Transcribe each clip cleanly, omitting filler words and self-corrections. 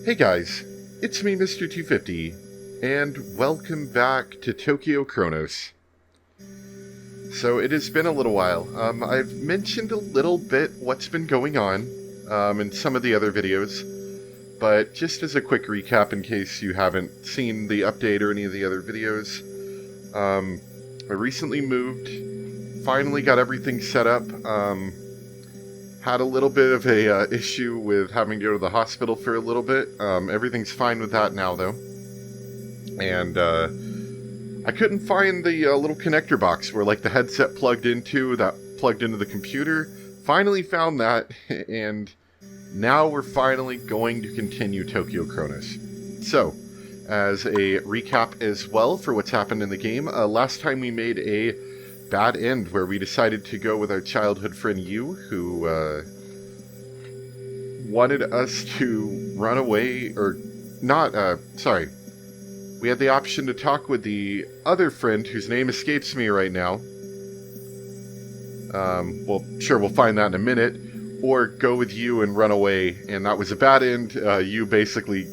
Hey guys, it's me, Mr. 250, and welcome back to Tokyo Chronos. So it has been a little while. I've mentioned a little bit what's been going on in some of the other videos, but just as a quick recap in case you haven't seen the update or any of the other videos, I recently moved, finally got everything set up. Had a little bit of a issue with having to go to the hospital for a little bit. Everything's fine with that now, though. And I couldn't find the little connector box where, like, the headset plugged into the computer. Finally found that, and now we're finally going to continue Tokyo Chronos. So, as a recap as well for what's happened in the game, last time we made a bad end where we decided to go with our childhood friend Yu, who wanted us to run away, or not, sorry. We had the option to talk with the other friend whose name escapes me right now. Well, sure, we'll find that in a minute. Or go with you and run away, and that was a bad end. You basically...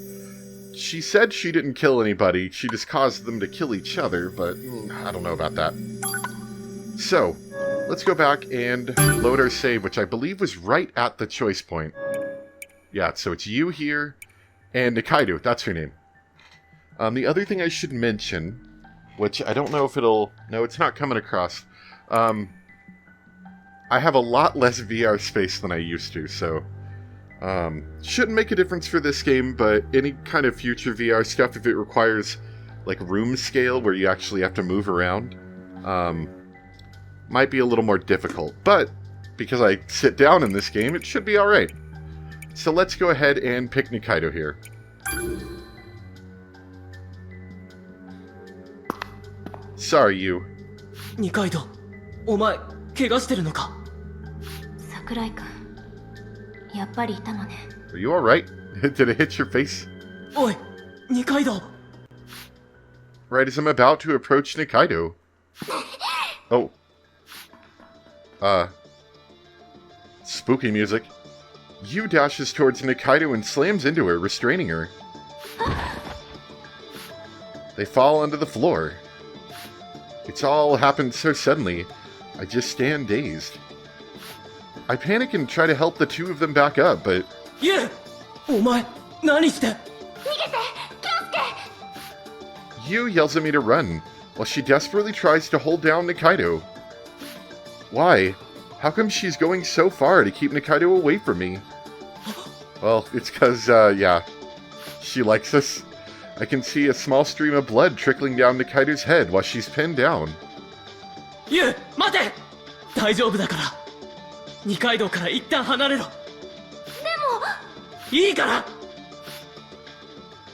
She said she didn't kill anybody, she just caused them to kill each other, but I don't know about that. So, let's go back and load our save, which I believe was right at the choice point. Yeah, so it's you here, and Nikaido, that's her name. The other thing I should mention, which I don't know if it'll... No, it's not coming across. I have a lot less VR space than I used to, so... shouldn't make a difference for this game, but any kind of future VR stuff, if it requires, like, room scale, where you actually have to move around, might be a little more difficult. But, because I sit down in this game, it should be alright. So let's go ahead and pick Nikaido here. Sorry, you. Nikaido, お前、怪我してるのか? Sakurai-kun, やっぱりいたのね。 Are you alright? Did it hit your face? おい、Nikaido! Right as I'm about to approach Nikaido. Oh. Spooky music. Yu dashes towards Nikaido and slams into her, restraining her. They fall onto the floor. It's all happened so suddenly, I just stand dazed. I panic and try to help the two of them back up, but... Yeah! お前、何して? Yu yells at me to run, while she desperately tries to hold down Nikaido. Why? How come she's going so far to keep Nikaido away from me? Well, it's cause, yeah, she likes us. I can see a small stream of blood trickling down Nikaido's head while she's pinned down. Yu, 待て! 大丈夫だから。二階堂から一旦離れろ。でも... いいから!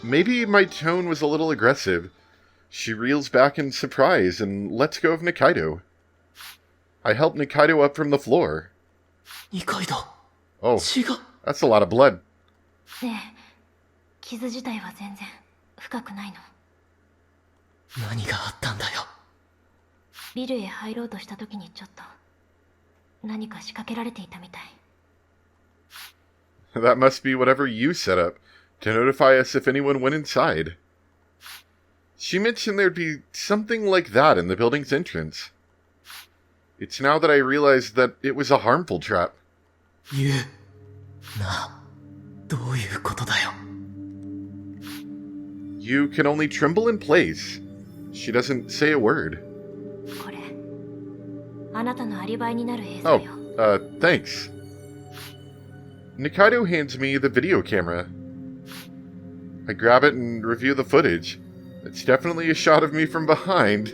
Maybe my tone was a little aggressive. She reels back in surprise and lets go of Nikaido. I help Nikaido up from the floor. Nikaido. Oh, that's a lot of blood. ねえ、傷自体は全然深くないの。何があったんだよ。ビルへ入ろうとした時にちょっと何か仕掛けられていたみたい。 That must be whatever you set up to notify us if anyone went inside. She mentioned there'd be something like that in the building's entrance. It's now that I realize that it was a harmful trap. Yu, なあ、どういうことだよ。 You can only tremble in place. She doesn't say a word. これ、あなたのアリバイになる映像よ。Thanks. Nikaido hands me the video camera. I grab it and review the footage. It's definitely a shot of me from behind.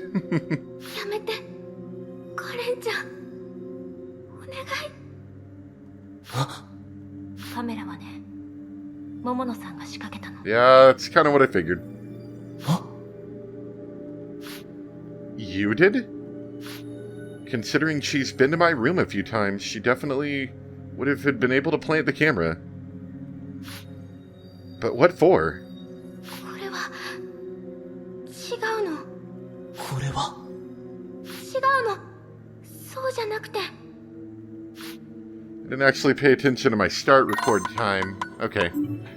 やめて、カレンちゃん。お願い。カメラはね、桃野さんが仕掛けたの。 Yeah, that's kind of what I figured. You did? Considering she's been to my room a few times, she definitely would have been able to plant the camera. But what for? これは違うの。これは違うの。そうじゃなくて。I didn't actually pay attention to my start record time. Okay.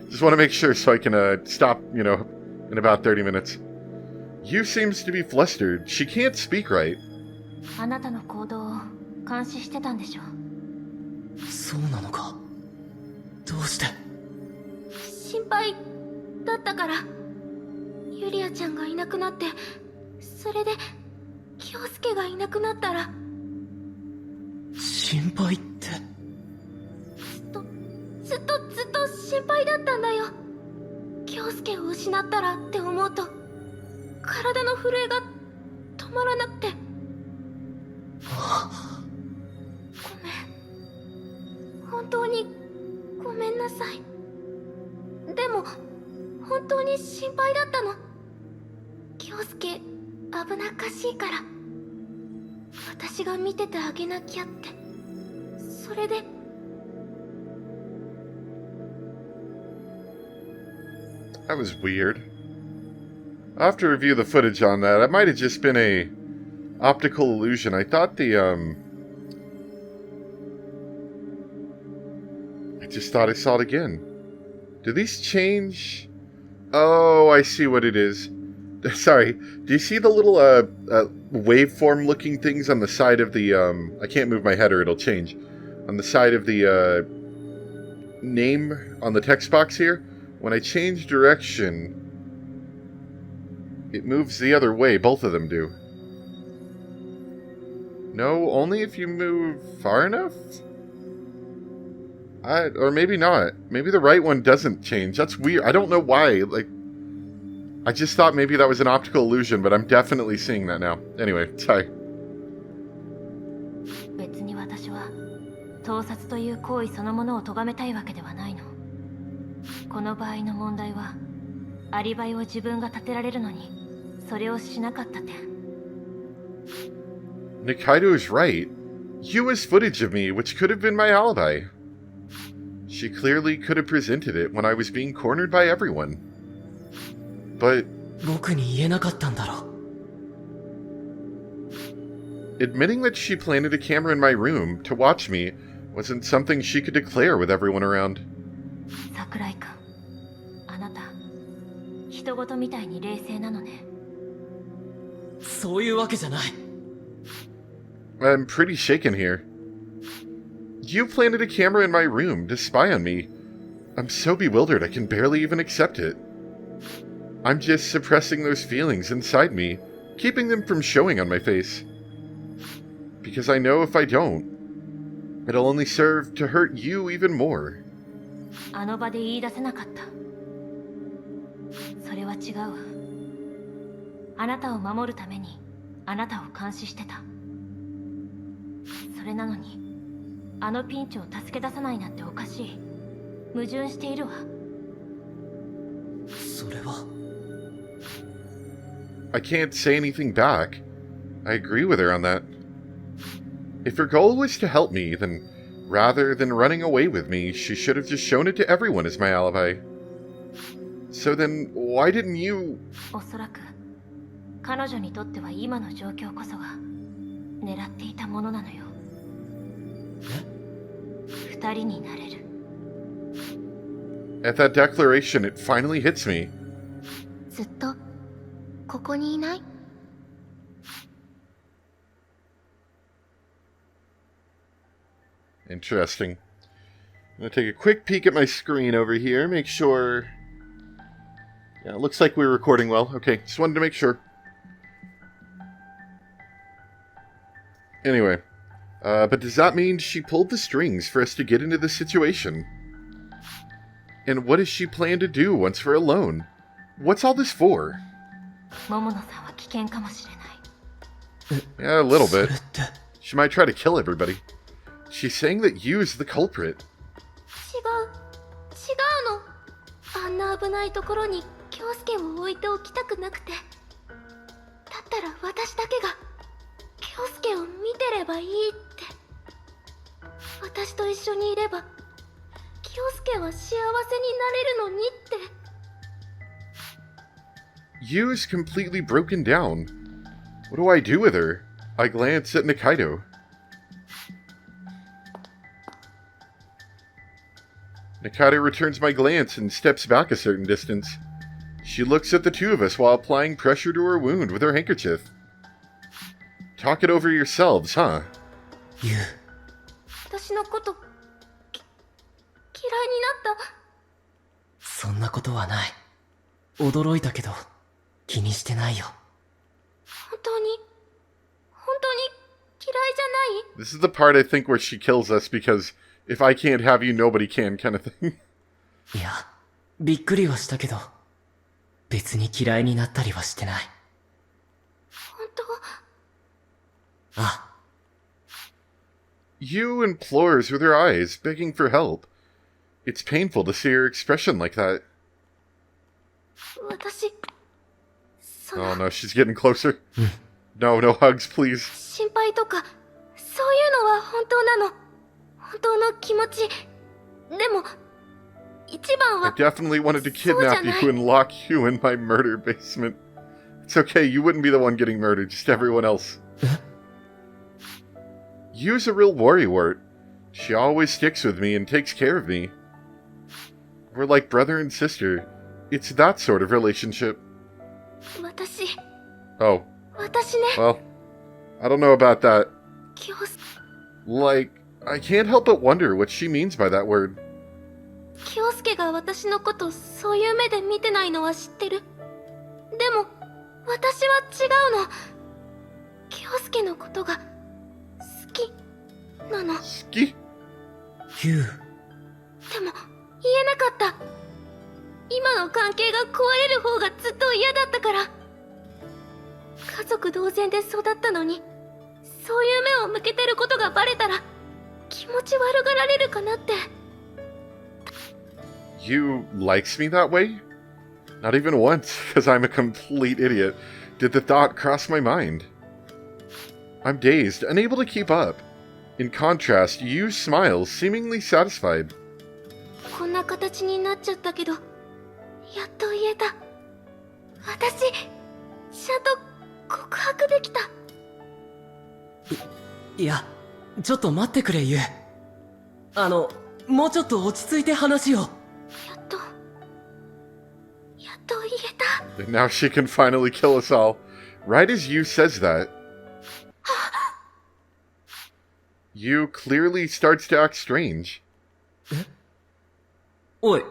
Just want to make sure so I can stop, in about 30 minutes. Yu seems to be flustered. She can't speak right. あなたの行動を監視してたんでしょ。そうなのか。どうして。心配だったから。ユリアちゃんがいなくなって、それで京介がいなくなったら。心配って。ずっと心配だったんだよ。京介を失ったらって思うと体の震えが止まらなくて。ごめん、本当にごめんなさい。でも本当に心配だったの。京介危なっかしいから私が見ててあげなきゃって。それで。That was weird. I'll have to review the footage on that. It might have just been a optical illusion. I thought I just thought I saw it again. Do these change? Oh, I see what it is. Sorry. Do you see the little waveform looking things on the side of the I can't move my head or it'll change. On the side of the name on the text box here? When I change direction, it moves the other way. Both of them do. No, only if you move far enough? Or maybe not. Maybe the right one doesn't change. That's weird. I don't know why. Like, I just thought maybe that was an optical illusion, but I'm definitely seeing that now. Anyway, sorry. 別に私は盗撮という行為そのものを咎めたいわけではないの。この場合の問題はアリバイを自分が立てられるのにそれをしなかった点。Nikaido is right. Yu has footage of me, which could have been my alibi. She clearly could have presented it when I was being cornered by everyone. But 僕に言えなかったんだろ。admitting that she planted a camera in my room to watch me wasn't something she could declare with everyone around. 桜井君、あなた人事みたいに冷静なのね。そういうわけじゃない。I'm pretty shaken here. You planted a camera in my room to spy on me. I'm so bewildered I can barely even accept it. I'm just suppressing those feelings inside me, keeping them from showing on my face. Because I know if I don't, it'll only serve to hurt you even more. あの場で言い出せなかった。それは違うわ。あなたを守るためにあなたを監視してた。それなのにあのピンチを助け出さないなんておかしい。矛盾しているわ。それは。I can't say anything back. I agree with her on that. If her goal was to help me, then rather than running away with me, she should have just shown it to everyone as my alibi. So then, why didn't you... おそらく彼女にとっては今の状況こそが狙っていたものなのよ。二人になれる。At that declaration, it finally hits me. ずっとここにいない？ Interesting. I'm going to take a quick peek at my screen over here, make sure... Yeah, it looks like we're recording well. Okay, just wanted to make sure. Anyway, but does that mean she pulled the strings for us to get into this situation? And what does she plan to do once we're alone? What's all this for? 桃野さんは危険かもしれない。 Yeah, a little bit. それって。She might try to kill everybody. She's saying that Yu's the culprit. 違うの。あんな危ないところに京介を置いておきたくなくて。だったら私だけが京介を見てればいいって。私と一緒にいれば京介は幸せになれるのにって。 Yu is completely broken down. What do I do with her? I glance at Nikaido. Mikado returns my glance and steps back a certain distance. She looks at the two of us while applying pressure to her wound with her handkerchief. Talk it over yourselves, huh? ユウ、私のこと嫌いになった。そんなことはない。驚いたけど、気にしてないよ。本当に嫌いじゃない？ This is the part I think where she kills us because if I can't have you, nobody can kind of thing. いや、びっくりはしたけど、別に嫌いになったりはしてない。本当？あ、You implores with her eyes, begging for help. It's painful to see her expression like that. 私、Oh no, she's getting closer. No, no hugs, please. 心配とか、そういうのは本当なの。本当の気持ち。でも、一番 I は、 definitely wanted to kidnap you and lock you in my murder basement. It's okay, you wouldn't be the one getting murdered, just everyone else. Yu's a real worrywart. She always sticks with me and takes care of me. We're like brother and sister. It's that sort of relationship. 私、 Oh, 私ね、 well, I don't know about that. 京介、 Like, I can't help but wonder what she means by that word. 京介が私のことそういう目で見てないのは知ってる。でも、私は違うの。京介のことが好きなの。 Ski? ユウ、でも、言えなかった。今の関係が壊れる方がずっと嫌だったから。家族同然で育ったのに、そういう目を向けてることがバレたら、気持ち悪がられるかなって。You likes me that way? Not even once, because I'm a complete idiot, did the thought cross my mind. I'm dazed, unable to keep up. In contrast, you smiles, seemingly satisfied. こんな形になっちゃったけど、やっと言えた。私、ちゃんと告白できた。いや、ちょっと待ってくれ、ユウ。もうちょっと落ち着いて話を。やっと言えた。 And now she can finally kill us all. Right as you says that. You clearly starts to act strange. おい、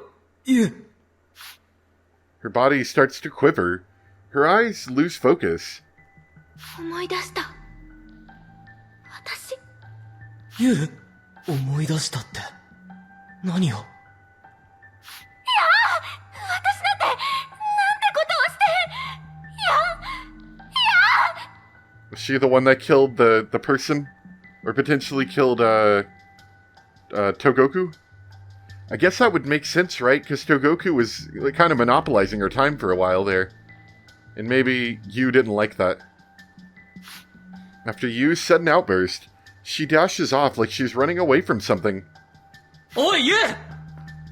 ユウ。 Her body starts to quiver. Her eyes lose focus. 思い出した。私、ユウ、思い出したって。何を？私だってなんてことをして。 Was she the one that killed the person? Or potentially killed, Togoku? I guess that would make sense, right? Because Togoku was like, kind of monopolizing her time for a while there. And maybe you didn't like that. After Yu's sudden outburst, she dashes off like she's running away from something. おい、ユウ！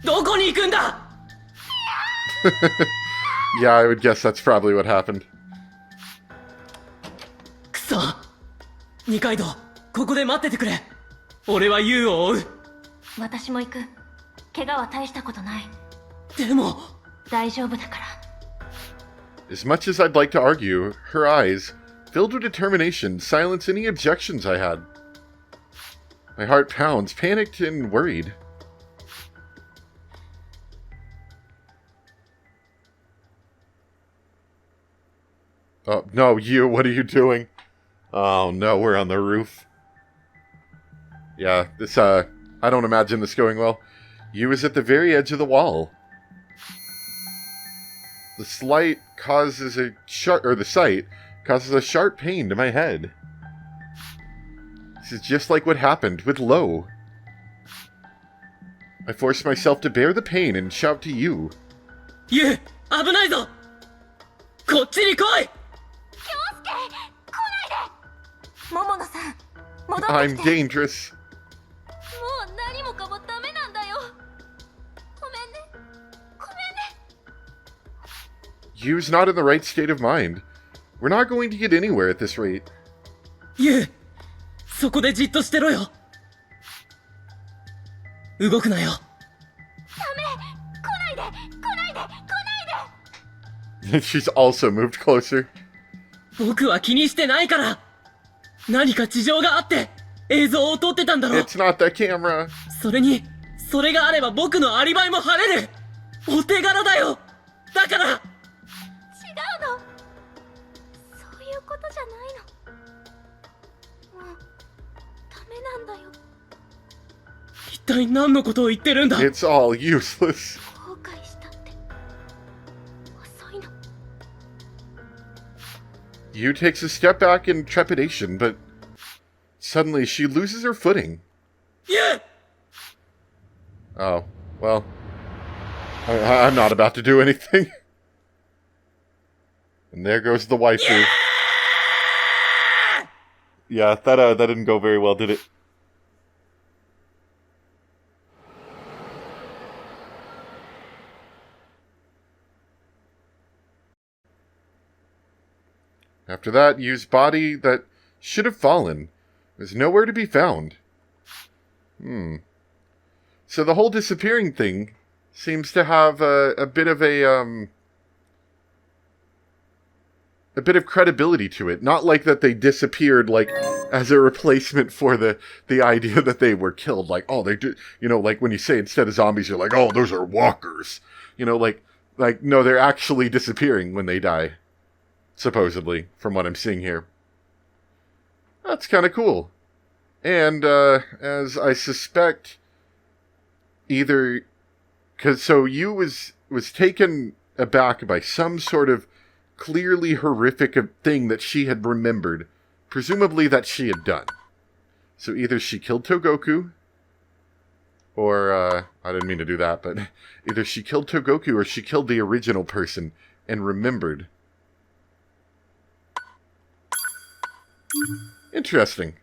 どこに行くんだ！ Yeah, I would guess that's probably what happened. くそ！二階堂、ここで待っててくれ。俺はユウを追う。私も行く。怪我は大したことない。でも、大丈夫だから。 As much as I'd like to argue, her eyes, filled with determination, silence any objections I had. My heart pounds, panicked and worried. Oh, no, you, what are you doing? Oh, no, we're on the roof. Yeah, this, I don't imagine this going well. You is at the very edge of the wall. The sight causes a sharp pain to my head. This is just like what happened with Lo. I force myself to bear the pain and shout to you. ユウ、危ないぞ！こっちに来い！京介、来ないで。桃野さん、戻って I'm きて。 dangerous. もう何もかもダメなんだよ。ごめんね。ごめんね。 Yu's not in the right state of mind. We're not going to get anywhere at this rate. ユウ、そこでじっとしてろよ。動くなよ。大 She's also moved closer. 僕は気にしてないから。何か事情があって映像を撮ってたんだろ。 It's not the camera. それに、それがあれば僕のアリバイも晴れる。お手柄だよ。だから。違うの。そういうことじゃないの。もうダメなんだよ。一体何のことを言ってるんだ。 It's all useless. 後悔したって遅いの。 Yu takes a step back in trepidation, but suddenly she loses her footing. Yeah! Oh, well, I'm not about to do anything. And there goes the waifu. Yeah, that didn't go very well, did it? After that, Yu's body that should have fallen was nowhere to be found. So the whole disappearing thing seems to have a bit of a bit of credibility to it. Not like that they disappeared like as a replacement for the idea that they were killed. Like, oh, they did, you know, like when you say instead of zombies, you're like, oh, those are walkers. You know, like no, they're actually disappearing when they die. Supposedly, from what I'm seeing here. That's kind of cool. And, as I suspect, either... so Yu was taken aback by some sort of clearly horrific thing that she had remembered. Presumably that she had done. So either she killed Togoku, or, I didn't mean to do that, but either she killed Togoku or she killed the original person and remembered. Interesting.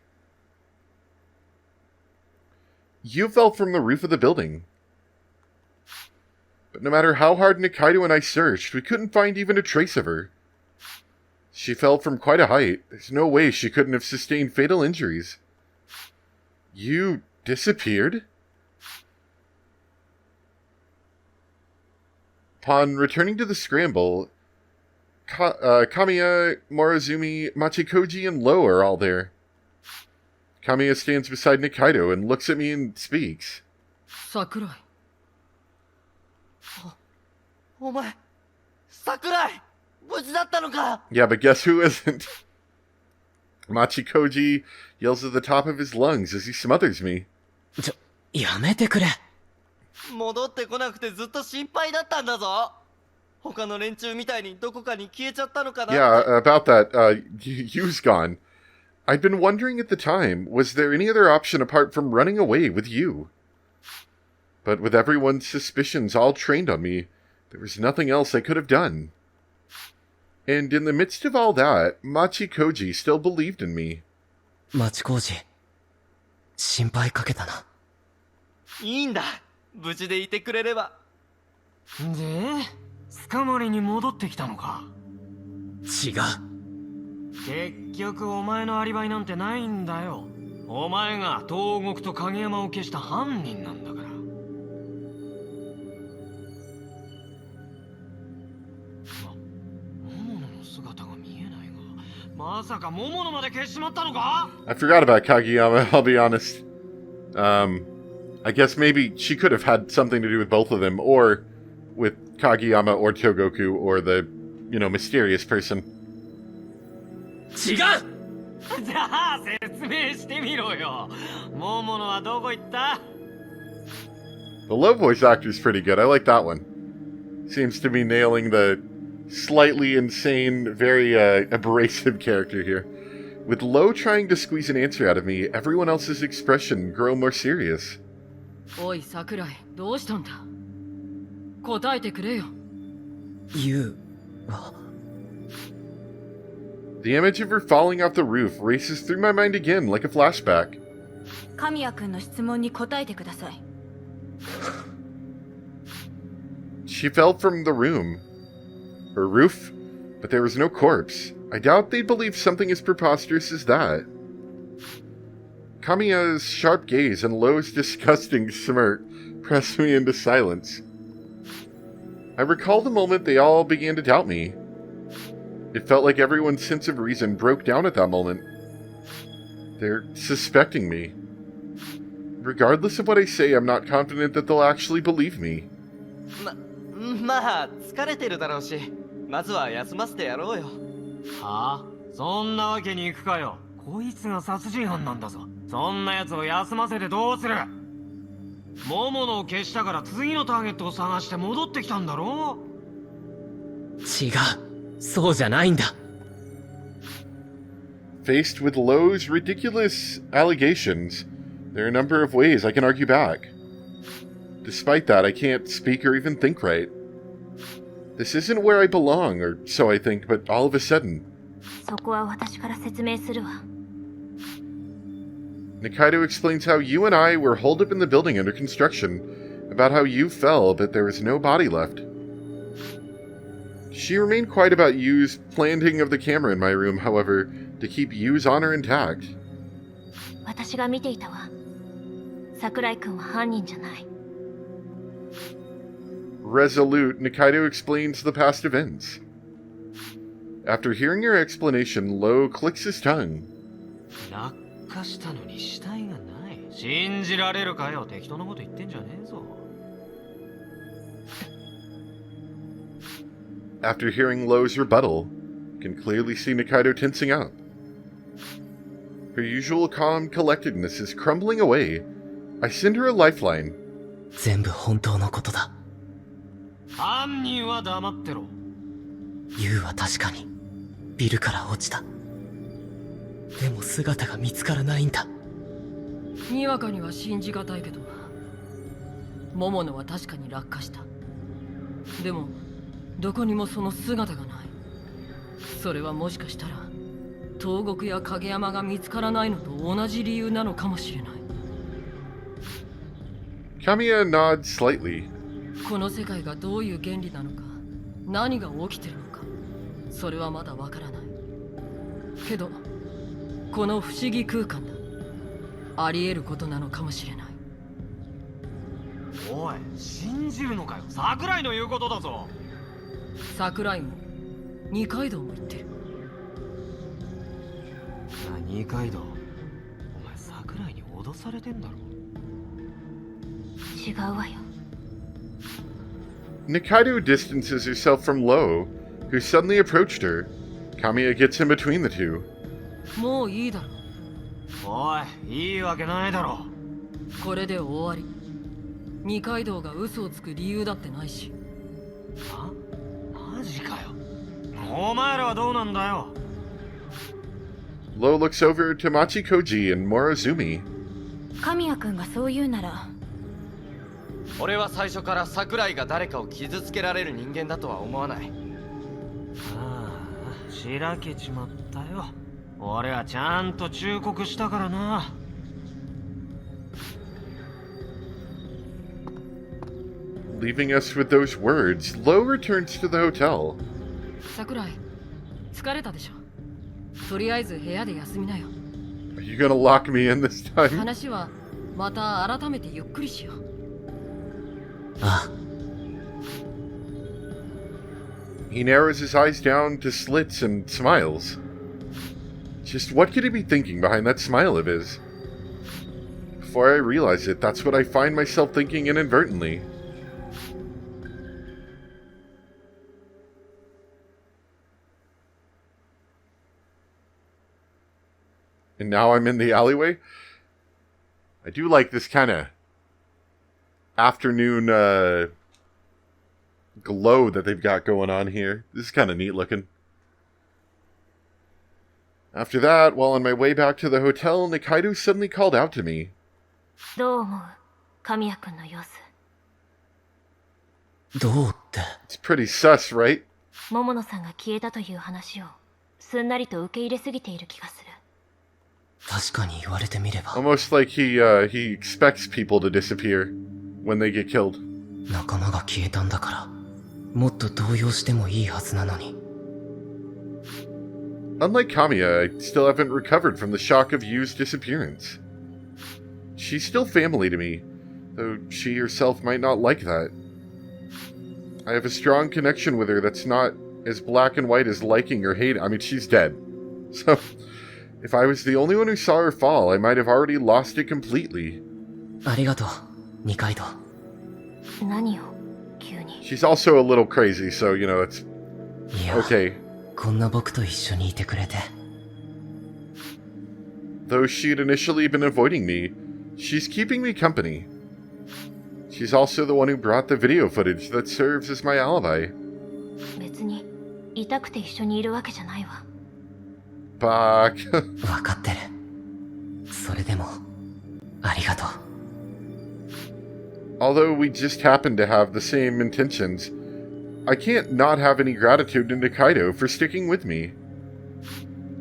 You fell from the roof of the building. But no matter how hard Nikaido and I searched, we couldn't find even a trace of her. She fell from quite a height. There's no way she couldn't have sustained fatal injuries. You disappeared? Upon returning to the scramble, Kamiya, Morozumi, Machikoji, and Lo are all there. Kamiya stands beside Nikaido and looks at me and speaks. Sakurai. Omae, Sakurai! 無事だったのか? Yeah, but guess who isn't? Machikoji yells at the top of his lungs as he smothers me. やめてくれ。戻ってこなくてずっと心配だったんだぞ。他の連中みたいにどこかに消えちゃったのかな? Yeah, about that, Yu's gone. I'd been wondering at the time, was there any other option apart from running away with you? But with everyone's suspicions all trained on me, there was nothing else I could have done. And in the midst of all that, Machikoji still believed in me. Machikoji, 心配かけたな。いいんだ。無事でいてくれれば。で、捕まりに戻ってきたのか。違う。結局お前のアリバイなんてないんだよ。お前が東国と影山を消した犯人なんだから。桃野の姿が見えないが、まさか桃野まで消しちまったのか? I forgot about Kageyama, I'll be honest. I guess maybe she could have had something to do with both of them, or with Kageyama or Togoku, or the, you know, mysterious person. 違う。じゃあ説明してみろよ。桃野はどこ行った? The low voice actor is pretty good. I like that one. Seems to be nailing the slightly insane, very abrasive character here. With Lo trying to squeeze an answer out of me, everyone else's expression grow more serious. おい桜井、どうしたんだ? 答えてくれよ。ユウは。The image of her falling off the roof races through my mind again like a flashback. 神谷君の質問に答えてください。She fell from the room. Her roof? But there was no corpse. I doubt they'd believe something as preposterous as that. Kamiya's sharp gaze and Lo's disgusting smirk pressed me into silence. I recall the moment they all began to doubt me. It felt like everyone's sense of reason broke down at that moment. They're suspecting me. Regardless of what I say, I'm not confident that they'll actually believe me. まあ疲れてるだろうし、まずは休ませてやろうよ。はあ、そんなわけにいくかよ。こいつが殺人犯なんだぞ。そんな奴を休ませてどうする。桃野を消したから次のターゲットを探して戻ってきたんだろ。違う、そうじゃないんだ。Faced with Lowe's ridiculous allegations, there are a number of ways I can argue back. Despite that, I can't speak or even think right. This isn't where I belong, or so I think, but all of a sudden... そこは私から説明するわ。Nikaido explains how you and I were holed up in the building under construction, about how you fell, but there was no body left. She remained quiet about Yu's planting of the camera in my room, however, to keep Yu's honor intact. 私が見ていたわ。桜井くんは犯人じゃない。Resolute, Nikaido explains the past events. After hearing your explanation, Lo clicks his tongue. 落下したのに死体がない。信じられるかよ。適当なこと言ってんじゃねえぞ。After hearing Lo's rebuttal, you can clearly see Nikaido tensing up. Her usual calm collectedness is crumbling away. I send her a lifeline. 全部本当のことだ。犯人は黙ってろ。ユウは確かにビルから落ちた。でも姿が見つからないんだ。にわかには信じがたいけど、桃野は確かに落下した。でもどこにもその姿がない。それはもしかしたら東国や影山が見つからないのと同じ理由なのかもしれない。Kamiya nods slightly. この世界がどういう原理なのか、何が起きてるのか、それはまだわからないけど、この不思議空間だ。あり得ることなのかもしれない。おい、信じるのかよ。桜井の言うことだぞ。桜井も二階堂も言ってる。二階堂、お前桜井に脅されてんだろ。違うわよ。Nikaido distances herself from Lo, who suddenly approached her. Kamiya gets in between the two. もういいだろ。おい、いいわけないだろ。これで終わり。二階堂が嘘をつく理由だってないし。マジかよ。お前らはどうなんだよ。Lo looks over to Machikoji and Morozumi. 神谷君がそう言うなら。俺は最初から桜井が誰かを傷つけられる人間だとは思わない。ああ、しらけちまったよ。俺はちゃんと忠告したからな。Leaving us with those words, Lo returns to the hotel. 桜井、疲れたでしょ。とりあえず部屋で休みなよ。Are you gonna lock me in this time? 話はまた改めてゆっくりしよう。ああ。 He narrows his eyes down to slits and smiles. Just what could he be thinking behind that smile of his? Before I realize it, that's what I find myself thinking inadvertently. And now I'm in the alleyway? I do like this kind of afternoon glow that they've got going on here. This is kind of neat looking. After that, while on my way back to the hotel, Nikaido suddenly called out to me. どう思う？神谷君の様子。どうって。 It's pretty sus, right? 桃野さんが消えたという話をすんなりと受け入れすぎている気がする。確かに言われてみれば。 Almost like he expects people to disappear when they get killed. 仲間が消えたんだから、もっと動揺してもいいはずなのに。 Unlike Kamiya, I still haven't recovered from the shock of Yu's disappearance. She's still family to me, though she herself might not like that. I have a strong connection with her that's not as black and white as liking or hating. I mean, she's dead. So, if I was the only one who saw her fall, I might have already lost it completely. ありがとう、二階堂。何を急に。 She's also a little crazy, so, you know, it's いや、 okay. こんな僕と一緒にいてくれて。Though she'd initially been avoiding me, she's keeping me company. She's also the one who brought the video footage that serves as my alibi. 別に痛くて一緒にいるわけじゃないわ。 Fuck. わかってる。それでも、ありがとう。 Although we just happen to have the same intentions, I can't not have any gratitude to Nikaido for sticking with me.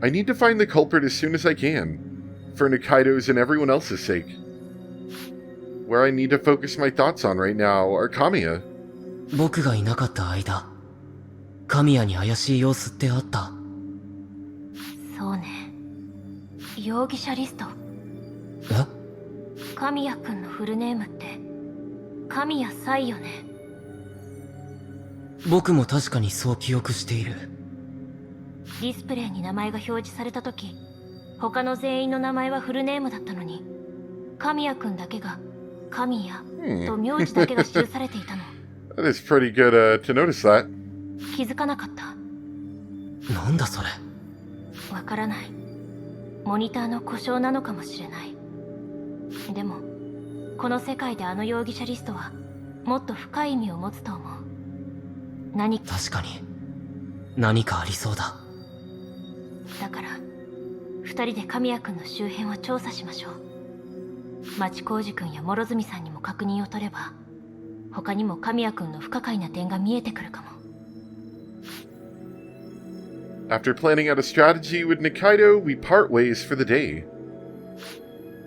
I need to find the culprit as soon as I can, for Nikaido's and everyone else's sake. Where I need to focus my thoughts on right now are Kamiya. 僕がいなかった間、神谷に怪しい様子ってあった？そうね。容疑者リスト。え？神谷くんのフルネームって神谷サイよね。僕も確かにそう記憶している。ディスプレイに名前が表示された時、他の全員の名前はフルネームだったのに、神谷くんだけが神谷と名字だけが記されていたの。That is pretty good to notice that. 気づかなかった。なんだそれ。わからない。モニターの故障なのかもしれない。でもこの世界であの容疑者リストはもっと深い意味を持つと思う。確かに何かありそうだ。だから二人で神谷くんの周辺を調査しましょう。町浩二くんや諸角さんにも確認を取れば、他にも神谷くんの不可解な点が見えてくるかも。 After planning out a strategy with Nikaido, we part ways for the day.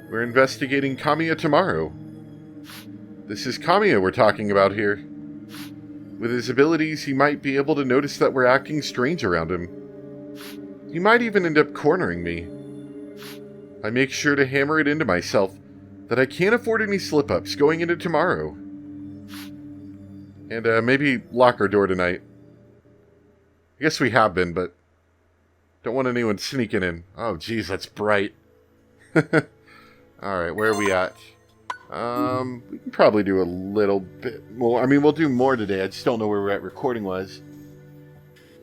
We're investigating Kamiya tomorrow. This is Kamiya we're talking about here. With his abilities, he might be able to notice that we're acting strange around him. He might even end up cornering me. I make sure to hammer it into myself that I can't afford any slip-ups going into tomorrow. And maybe lock our door tonight. I guess we have been, but don't want anyone sneaking in. Oh, geez, that's bright. Alright, where are we at? We can probably do a little bit more. I mean, we'll do more today. I just don't know where we're at recording-wise.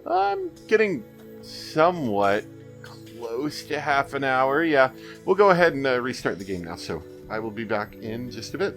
I'm getting somewhat close to half an hour. Yeah, we'll go ahead and restart the game now, so I will be back in just a bit.